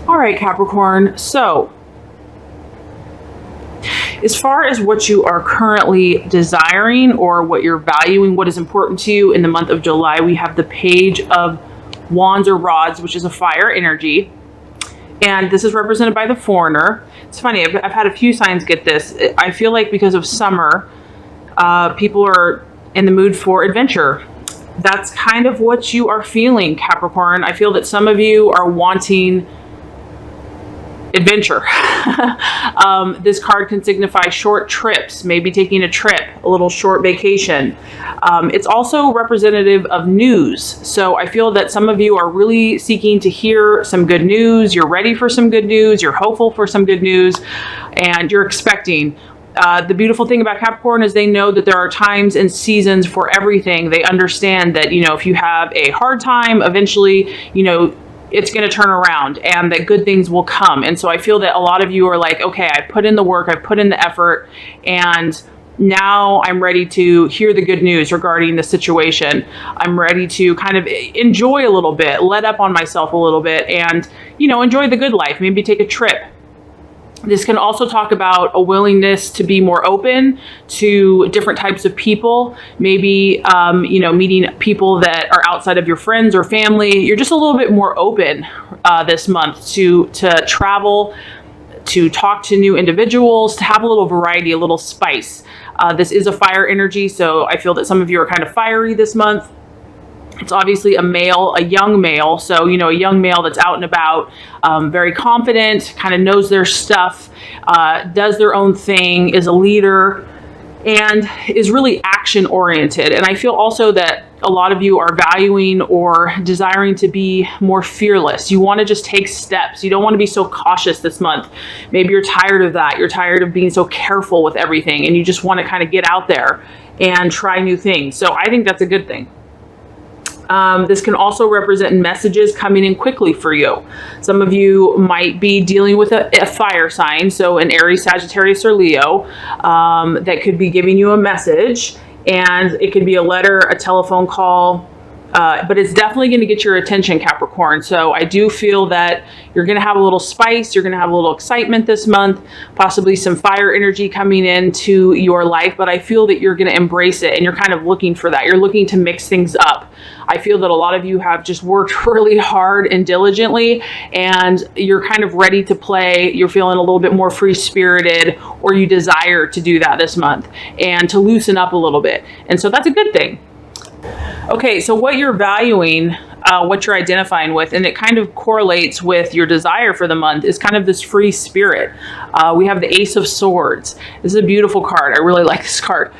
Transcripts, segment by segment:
All right, Capricorn. So as far as what you are currently desiring or what you're valuing, what is important to you in the month of July, we have the Page of Wands or Rods, which is a fire energy. And this is represented by the Foreigner. It's funny, I've had a few signs get this. I feel like because of summer, people are in the mood for adventure. That's kind of what you are feeling, Capricorn. I feel that some of you are wanting adventure. This card can signify short trips, maybe taking a trip, a little short vacation. It's also representative of news. So I feel that some of you are really seeking to hear some good news. You're ready for some good news. You're hopeful for some good news, and you're expecting. The beautiful thing about Capricorn is they know that there are times and seasons for everything. They understand that, you know, if you have a hard time, eventually, you know, it's going to turn around and that good things will come. And so I feel that a lot of you are like, okay, I put in the work, I put in the effort, and now I'm ready to hear the good news regarding the situation. I'm ready to kind of enjoy a little bit, let up on myself a little bit, and, you know, enjoy the good life, maybe take a trip. This can also talk about a willingness to be more open to different types of people. Maybe, you know, meeting people that are outside of your friends or family. You're just a little bit more open this month to travel, to talk to new individuals, to have a little variety, a little spice. This is a fire energy, so I feel that some of you are kind of fiery this month. It's obviously a male, a young male. So, you know, a young male that's out and about, very confident, kind of knows their stuff, does their own thing, is a leader, and is really action oriented. And I feel also that a lot of you are valuing or desiring to be more fearless. You want to just take steps. You don't want to be so cautious this month. Maybe you're tired of that. You're tired of being so careful with everything, and you just want to kind of get out there and try new things. So I think that's a good thing. This can also represent messages coming in quickly for you. Some of you might be dealing with a fire sign, so an Aries, Sagittarius, or Leo, that could be giving you a message, and it could be a letter, a telephone call, but it's definitely going to get your attention, Capricorn. So I do feel that you're going to have a little spice, you're going to have a little excitement this month, possibly some fire energy coming into your life, but I feel that you're going to embrace it, and you're kind of looking for that. You're looking to mix things up. I feel that a lot of you have just worked really hard and diligently, and you're kind of ready to play. You're feeling a little bit more free-spirited, or you desire to do that this month and to loosen up a little bit. And so that's a good thing. Okay, so what you're valuing, what you're identifying with, and it kind of correlates with your desire for the month, is kind of this free spirit. We have the Ace of Swords. This is a beautiful card. I really like this card.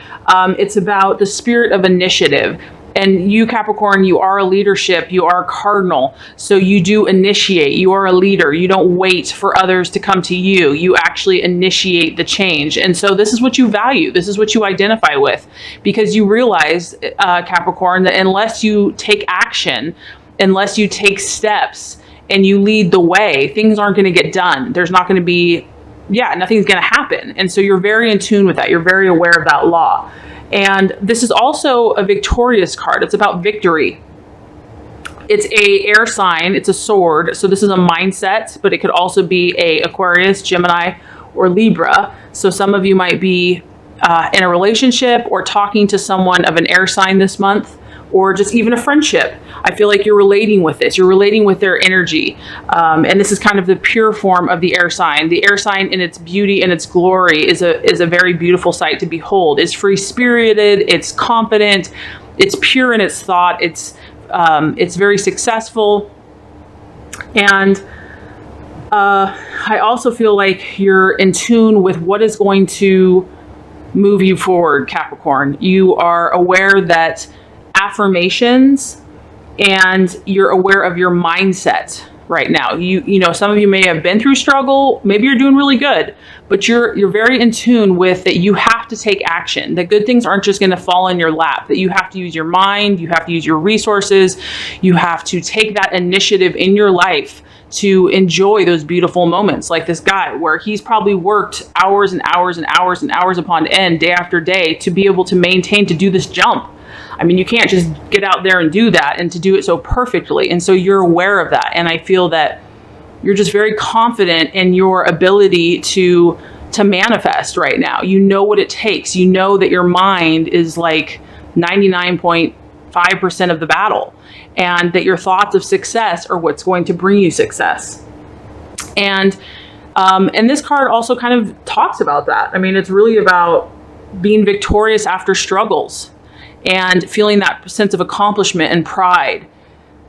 It's about the spirit of initiative. And you, Capricorn, you are a leadership, you are cardinal, so you do initiate, you are a leader, you don't wait for others to come to you, you actually initiate the change. And so this is what you value, this is what you identify with, because you realize, Capricorn, that unless you take action, unless you take steps and you lead the way, things aren't going to get done. There's not going to be, nothing's going to happen. And so you're very in tune with that, you're very aware of that law. And this is also a victorious card. It's about victory. It's a air sign. It's a sword. So this is a mindset, but it could also be a Aquarius, Gemini, or Libra. So some of you might be in a relationship or talking to someone of an air sign this month, or just even a friendship. I feel like you're relating with this. You're relating with their energy. And this is kind of the pure form of the air sign. The air sign in its beauty and its glory is a very beautiful sight to behold. It's free-spirited, it's confident, it's pure in its thought, it's very successful. And I also feel like you're in tune with what is going to move you forward, Capricorn. You are aware that affirmations, and you're aware of your mindset right now. You know, some of you may have been through struggle, maybe you're doing really good, but you're very in tune with that you have to take action, that good things aren't just going to fall in your lap, that you have to use your mind, you have to use your resources, you have to take that initiative in your life to enjoy those beautiful moments, like this guy where he's probably worked hours and hours and hours and hours upon end, day after day, to be able to maintain, to do this jump. I mean, you can't just get out there and do that, and to do it so perfectly. And so you're aware of that. And I feel that you're just very confident in your ability to manifest right now. You know what it takes. You know that your mind is like 99.5% of the battle, and that your thoughts of success are what's going to bring you success. And this card also kind of talks about that. I mean, it's really about being victorious after struggles and feeling that sense of accomplishment and pride,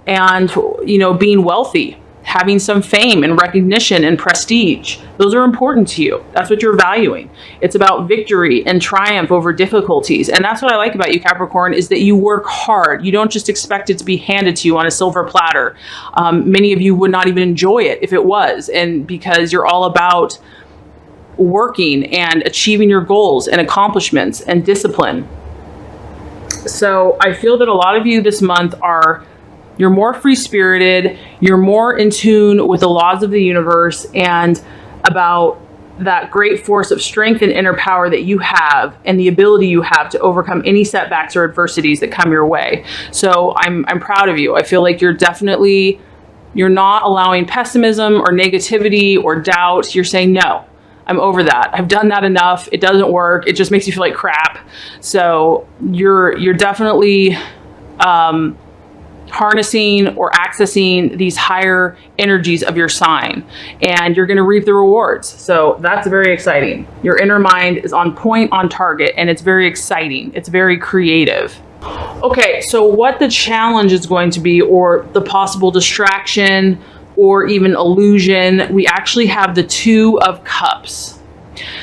and, you know, being wealthy, having some fame and recognition and prestige. Those are important to you. That's what you're valuing. It's about victory and triumph over difficulties. And that's what I like about you, Capricorn, is that you work hard. You don't just expect it to be handed to you on a silver platter. Many of you would not even enjoy it if it was, and because you're all about working and achieving your goals and accomplishments and discipline. So I feel that a lot of you this month you're more free-spirited, you're more in tune with the laws of the universe and about that great force of strength and inner power that you have, and the ability you have to overcome any setbacks or adversities that come your way. So I'm proud of you. I feel like you're not allowing pessimism or negativity or doubt. You're saying, no, I'm over that. I've done that enough. It doesn't work. It just makes you feel like crap. So you're definitely harnessing or accessing these higher energies of your sign, and you're going to reap the rewards. So that's very exciting. Your inner mind is on point, on target, and it's very exciting. It's very creative. Okay, so what the challenge is going to be, or the possible distraction or even illusion, we actually have the Two of Cups.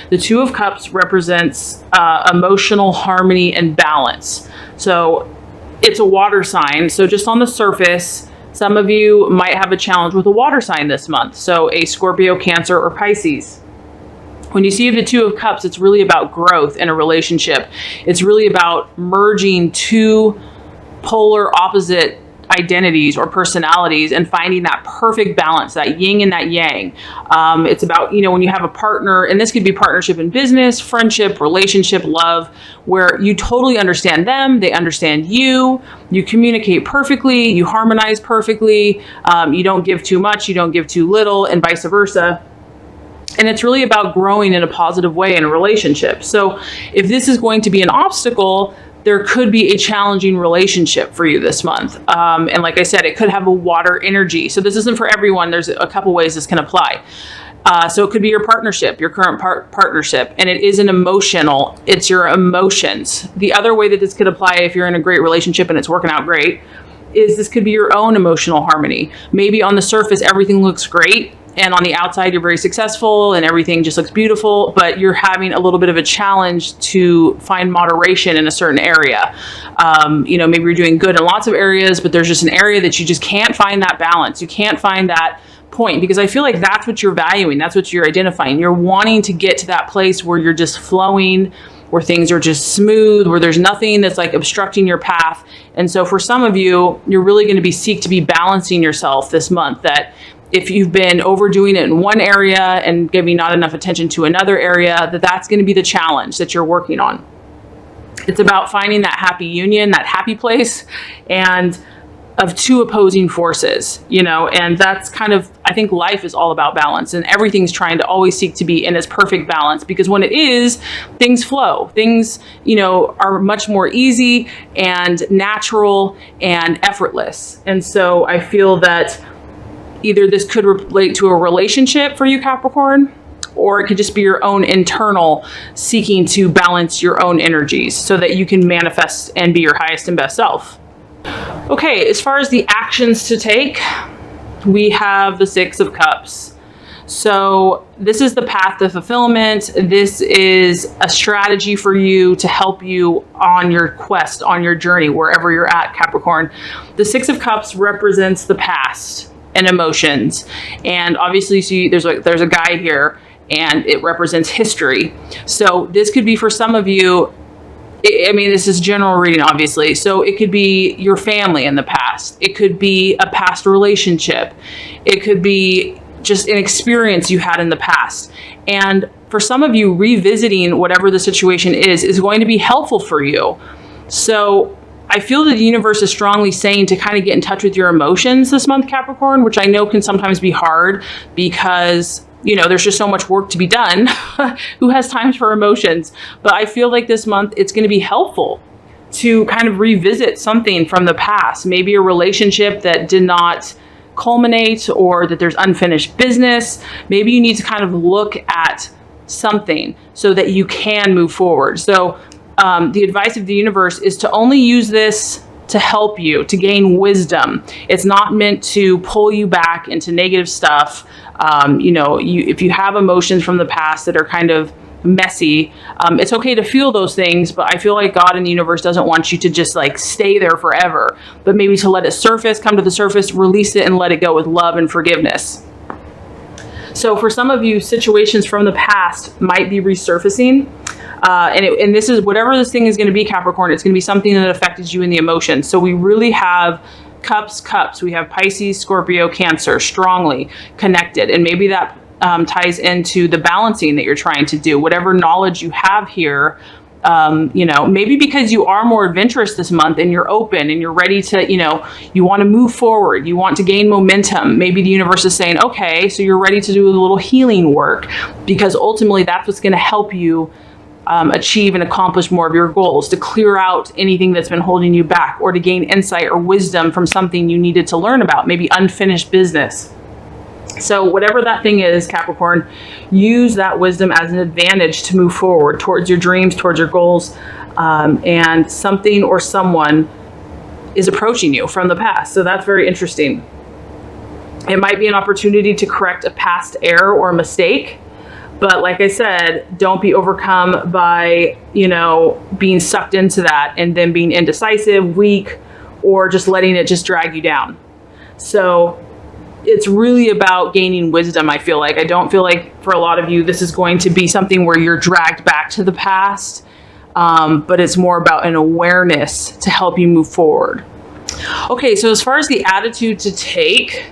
The Two of Cups represents emotional harmony and balance. So it's a water sign. So just on the surface, some of you might have a challenge with a water sign this month. So a Scorpio, Cancer, or Pisces. When you see the Two of Cups, it's really about growth in a relationship. It's really about merging two polar opposite identities or personalities and finding that perfect balance, that yin and that yang. It's about, you know, when you have a partner, and this could be partnership in business, friendship, relationship, love, where you totally understand them, they understand you, you communicate perfectly, you harmonize perfectly, you don't give too much, you don't give too little, and vice versa. And it's really about growing in a positive way in a relationship. So if this is going to be an obstacle, there could be a challenging relationship for you this month. And like I said, it could have a water energy. So this isn't for everyone. There's a couple ways this can apply. So it could be your partnership, your current partnership, and it is it's your emotions. The other way that this could apply if you're in a great relationship and it's working out great is this could be your own emotional harmony. Maybe on the surface, everything looks great, and on the outside, you're very successful and everything just looks beautiful, but you're having a little bit of a challenge to find moderation in a certain area. You know, maybe you're doing good in lots of areas, but there's just an area that you just can't find that balance. You can't find that point, because I feel like that's what you're valuing. That's what you're identifying. You're wanting to get to that place where you're just flowing, where things are just smooth, where there's nothing that's like obstructing your path. And so for some of you, you're really going to seek to be balancing yourself this month. That if you've been overdoing it in one area and giving not enough attention to another area, that's going to be the challenge that you're working on. It's about finding that happy union, that happy place, and of two opposing forces, you know, and that's kind of, I think life is all about balance, and everything's trying to always seek to be in its perfect balance, because when it is, things flow. Things, you know, are much more easy and natural and effortless. And so I feel that either this could relate to a relationship for you, Capricorn, or it could just be your own internal seeking to balance your own energies so that you can manifest and be your highest and best self. Okay, as far as the actions to take, we have the Six of Cups. So this is the path to fulfillment. This is a strategy for you to help you on your quest, on your journey, wherever you're at, Capricorn. The Six of Cups represents the past and emotions, and obviously see there's a guy here, and it represents history. So this could be for some of you, I mean, this is general reading, obviously. So it could be your family in the past. It could be a past relationship. It could be just an experience you had in the past. And for some of you, revisiting whatever the situation is going to be helpful for you. So I feel that the universe is strongly saying to kind of get in touch with your emotions this month, Capricorn, which I know can sometimes be hard because, you know, there's just so much work to be done. Who has time for emotions? But I feel like this month it's going to be helpful to kind of revisit something from the past, maybe a relationship that did not culminate or that there's unfinished business. Maybe you need to kind of look at something so that you can move forward. So the advice of the universe is to only use this to help you, to gain wisdom. It's not meant to pull you back into negative stuff. You know, if you have emotions from the past that are kind of messy, it's okay to feel those things, but I feel like God and the universe doesn't want you to just like stay there forever, but maybe to let it surface, come to the surface, release it, and let it go with love and forgiveness. So for some of you, situations from the past might be resurfacing. And this is whatever this thing is going to be, Capricorn, it's going to be something that affected you in the emotions. So we really have cups. We have Pisces, Scorpio, Cancer, strongly connected. And maybe that ties into the balancing that you're trying to do. Whatever knowledge you have here, you know, maybe because you are more adventurous this month and you're open and you're ready to, you know, you want to move forward, you want to gain momentum. Maybe the universe is saying, okay, so you're ready to do a little healing work, because ultimately that's what's going to help you achieve and accomplish more of your goals, to clear out anything that's been holding you back, or to gain insight or wisdom from something you needed to learn about, maybe unfinished business. So whatever that thing is, Capricorn, use that wisdom as an advantage to move forward towards your dreams, towards your goals, and something or someone is approaching you from the past. So that's very interesting. It might be an opportunity to correct a past error or a mistake. But like I said, don't be overcome by, you know, being sucked into that and then being indecisive, weak, or just letting it just drag you down. So it's really about gaining wisdom, I feel like. I don't feel like for a lot of you, this is going to be something where you're dragged back to the past, but it's more about an awareness to help you move forward. Okay, so as far as the attitude to take,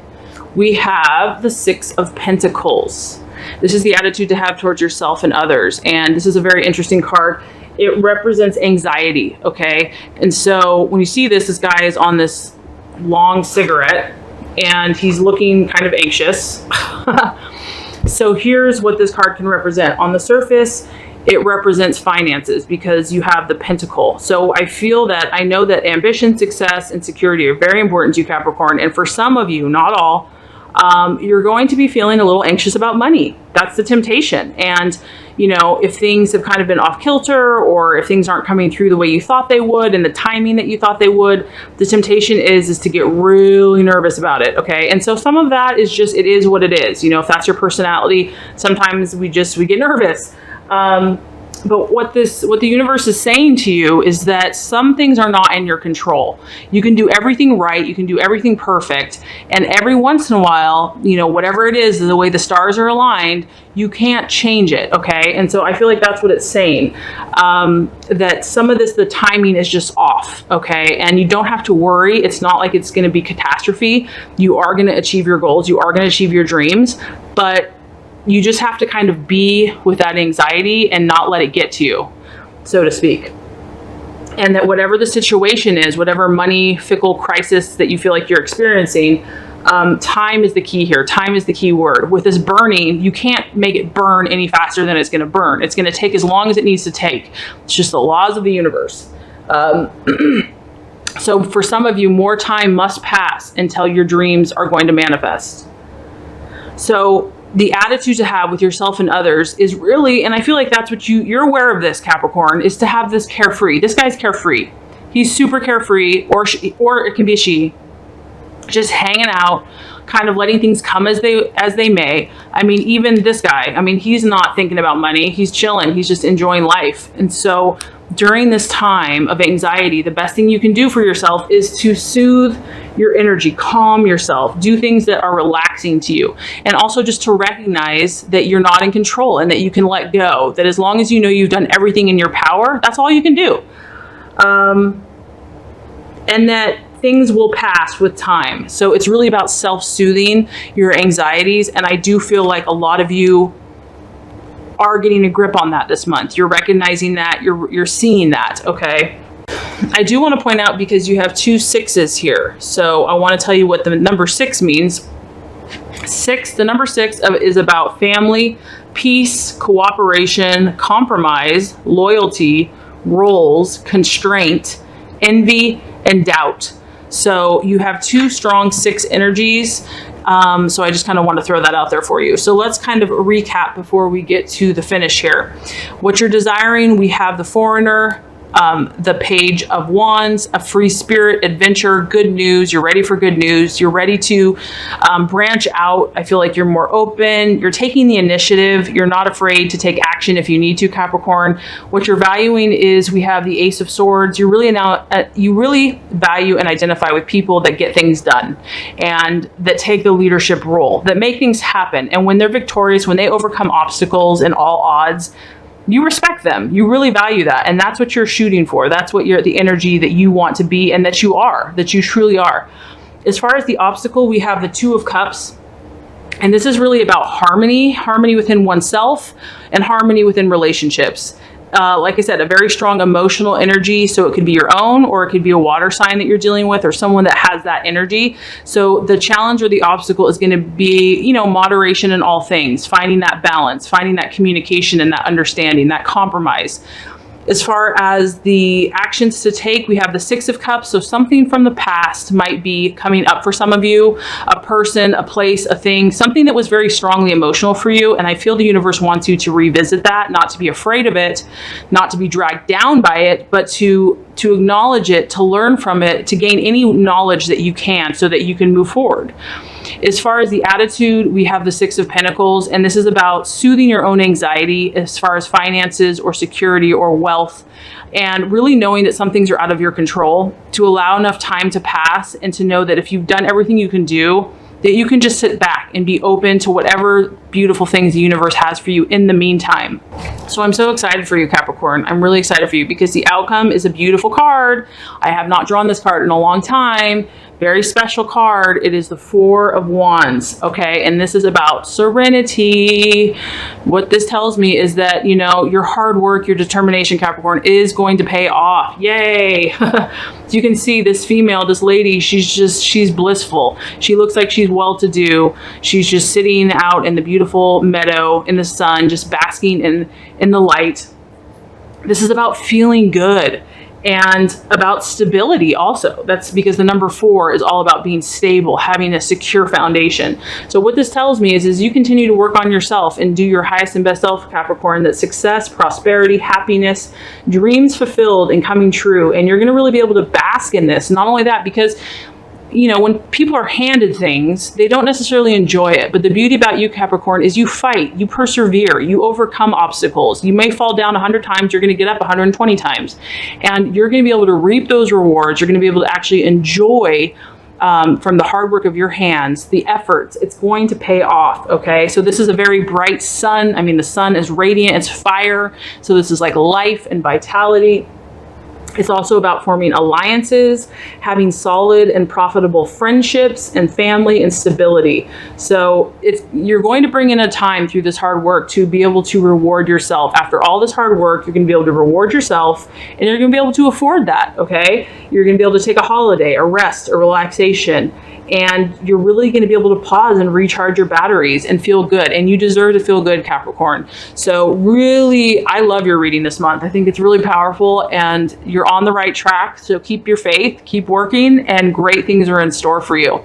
we have the Six of Pentacles. This is the attitude to have towards yourself and others. And this is a very interesting card. It represents anxiety, okay? And so when you see this, this guy is on this long cigarette and he's looking kind of anxious. So here's what this card can represent. On the surface, it represents finances because you have the pentacle. So I feel that, I know that ambition, success, and security are very important to you, Capricorn. And for some of you, not all, you're going to be feeling a little anxious about money. That's the temptation. And, you know, if things have kind of been off kilter, or if things aren't coming through the way you thought they would and the timing that you thought they would, the temptation is to get really nervous about it. Okay. And so some of that is just, it is what it is. You know, if that's your personality, sometimes we get nervous. But what the universe is saying to you is that some things are not in your control. You can do everything right. You can do everything perfect. And every once in a while, you know, whatever it is, the way the stars are aligned, you can't change it. Okay. And so I feel like that's what it's saying. That some of this, the timing is just off. Okay. And you don't have to worry. It's not like it's going to be catastrophe. You are going to achieve your goals. You are going to achieve your dreams, but you just have to kind of be with that anxiety and not let it get to you, so to speak. And that whatever the situation is, whatever money fickle crisis that you feel like you're experiencing, time is the key here. Time is the key word. With this burning, you can't make it burn any faster than it's going to burn. It's going to take as long as it needs to take. It's just the laws of the universe. So for some of you, more time must pass until your dreams are going to manifest. So the attitude to have with yourself and others is really, and I feel like that's what you're aware of this, Capricorn, is to have this carefree. This guy's carefree. He's super carefree, or it can be a she, just hanging out, kind of letting things come as they may. I mean, even this guy, I mean, he's not thinking about money. He's chilling. He's just enjoying life. And so during this time of anxiety, the best thing you can do for yourself is to soothe your energy, calm yourself, do things that are relaxing to you. And also just to recognize that you're not in control and that you can let go, that as long as you know you've done everything in your power, that's all you can do. And that things will pass with time. So it's really about self-soothing your anxieties. And I do feel like a lot of you are getting a grip on that this month. You're recognizing that, you're seeing that, okay? I do want to point out, because you have 2 6s here, so I want to tell you what the number 6 means. The number 6 is about family, peace, cooperation, compromise, loyalty, roles, constraint, envy, and doubt. So you have 2 strong 6 energies. So I just kind of want to throw that out there for you. So let's kind of recap before we get to the finish here. What you're desiring, we have the Foreigner, the Page of Wands, a free spirit, adventure, good news. You're ready for good news. You're ready to branch out. I feel like you're more open. You're taking the initiative. You're not afraid to take action if you need to, Capricorn. What you're valuing is, we have the Ace of Swords. You really value and identify with people that get things done and that take the leadership role, that make things happen. And when they're victorious, when they overcome obstacles and all odds, you respect them. You really value that. And that's what you're shooting for. That's what the energy that you want to be, and that you are, that you truly are. As far as the obstacle, we have the 2 of Cups. And this is really about harmony within oneself and harmony within relationships. Like I said, a very strong emotional energy. So it could be your own, or it could be a water sign that you're dealing with, or someone that has that energy. So the challenge or the obstacle is going to be, you know, moderation in all things, finding that balance, finding that communication and that understanding, that compromise. As far as the actions to take, we have the 6 of Cups. So something from the past might be coming up for some of you, a person, a place, a thing, something that was very strongly emotional for you. And I feel the universe wants you to revisit that, not to be afraid of it, not to be dragged down by it, but to acknowledge it, to learn from it, to gain any knowledge that you can so that you can move forward. As far as the attitude, we have the 6 of Pentacles, and this is about soothing your own anxiety as far as finances or security or wealth, and really knowing that some things are out of your control, to allow enough time to pass and to know that if you've done everything you can do, that you can just sit back and be open to whatever beautiful things the universe has for you in the meantime. So I'm so excited for you, Capricorn. I'm really excited for you because the outcome is a beautiful card. I have not drawn this card in a long time. Very special card. It is the 4 of Wands. Okay. And this is about serenity. What this tells me is that, you know, your hard work, your determination, Capricorn, is going to pay off. Yay. So you can see this female, this lady, she's blissful. She looks like she's well-to-do. She's just sitting out in the beautiful meadow in the sun, just basking in the light. This is about feeling good. And about stability also. That's because the number 4 is all about being stable, having a secure foundation. So what this tells me is you continue to work on yourself and do your highest and best self, Capricorn, that success, prosperity, happiness, dreams fulfilled and coming true. And you're going to really be able to bask in this. Not only that, because you know, when people are handed things, they don't necessarily enjoy it. But the beauty about you, Capricorn, is you fight, you persevere, you overcome obstacles. You may fall down 100 times, you're going to get up 120 times. And you're going to be able to reap those rewards. You're going to be able to actually enjoy from the hard work of your hands, the efforts. It's going to pay off, okay? So this is a very bright sun. I mean, the sun is radiant, it's fire. So this is like life and vitality. It's also about forming alliances, having solid and profitable friendships and family and stability. So you're going to bring in a time through this hard work to be able to reward yourself. After all this hard work, you're going to be able to reward yourself, and you're going to be able to afford that, okay? You're going to be able to take a holiday, a rest, a relaxation, and you're really going to be able to pause and recharge your batteries and feel good. And you deserve to feel good, Capricorn. So really, I love your reading this month. I think it's really powerful and you're on the right track. So keep your faith, keep working, and great things are in store for you.